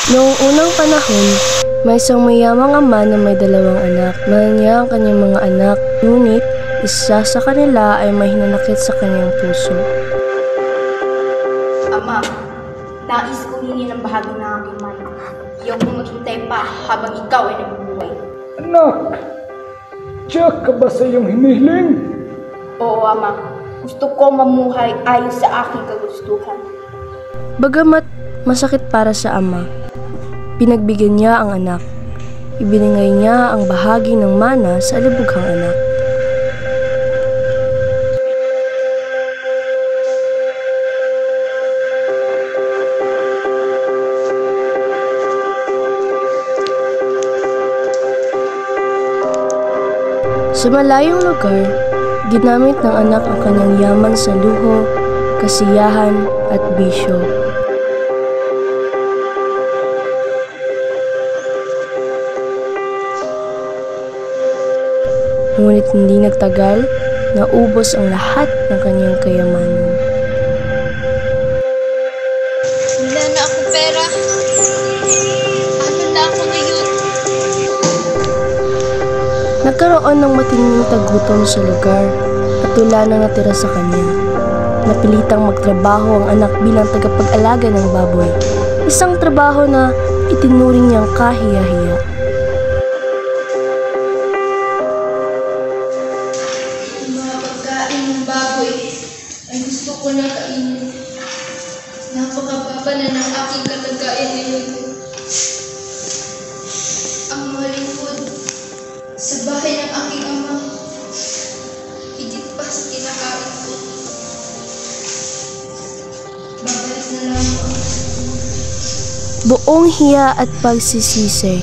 Noong unang panahon, may isang mayamang ama na may 2 anak. Mahal niya ang kanyang mga anak, ngunit isa sa kanila ay may hinanakit sa kanyang puso. Ama, nais kong hingin ang bahagi ng aking mana. Iyong kong maghintay pa habang ikaw ay nabubuhay. Anak, tiyak ka ba sa iyong hinihiling? Oo, Ama. Gusto ko mamuhay ayon sa aking kagustuhan. Bagamat masakit para sa ama, pinagbigyan niya ang anak. Ibinigay niya ang bahagi ng mana sa alibughang anak. Sa malayong lugar, ginamit ng anak ang kanyang yaman sa luho, kasiyahan at bisyo. Ngunit hindi nagtagal, naubos ang lahat ng kanyang kayamanan. Wala na akong pera. Ano na ako ngayon? Nagkaroon ng matinding tagutom sa lugar at wala na natira sa kanya. Napilitang magtrabaho ang anak bilang tagapag-alaga ng baboy, isang trabaho na itinuring niyang kahiya-hiya. Mga pagkain ng baboy ay gusto ko na kainin. Napakababa na ng aking kalagayan ngayon. Ang malingkod sa bahay ng aking ama, higit pa sa kinakain ko. Babalik na lang ako. Buong hiya at pagsisisi,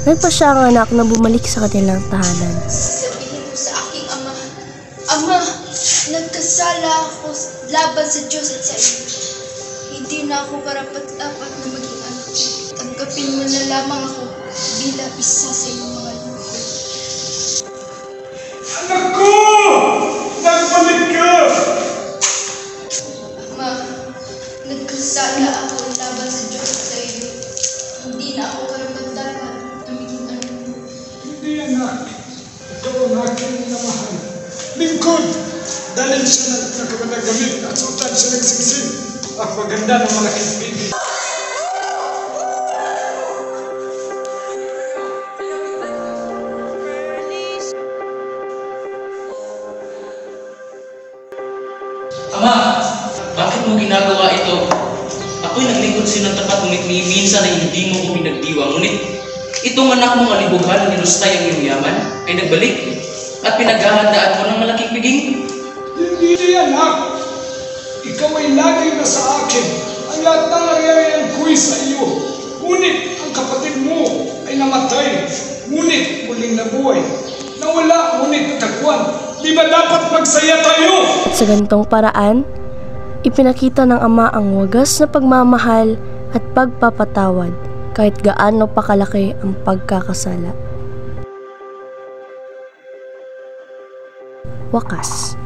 nagpa siya ang anak na bumalik sa kanilang tahanan. Sabihin ko sa aking ama, Ama, nagkasala ako laban sa Diyos at sa iyo. Hindi na ako karapat-dapat na maging anak mo. Tanggapin mo na lamang ako bilang isa sa iyong mga lingkod. Anak ko! Nagbalik ka! Ama, nagkasala ako laban sa Diyos at sa iyo. Hindi na ako karapat-dapat na maging anak mo. Hindi, anak. Ikaw ang aking minamahal. Lingkod! Dahil siya nagkakamagamit at sultan siya nagsigsig. Ang maganda ng malaking pili. Ama, bakit mo ginagawa ito? Ako'y naglingkod sa ng tapat, ngunit minsan ay hindi mo ko pinagdiwang. Ngunit itong anak mong alibughan na ninustay ang iyong yaman ay nagbalik at pinaghahandaan mo ng malaking piging. Hindi, anak. Ikaw ay lagi na sa akin. Ang lahat ng nangyayari ko'y sa iyo. Ngunit ang kapatid mo ay namatay. Ngunit muling nabuhay. Nawala, ngunit natagpuan. Di ba dapat magsaya tayo? Sa ganitong paraan, ipinakita ng ama ang wagas na pagmamahal at pagpapatawad kahit gaano pa kalaki ang pagkakasala. Wakas.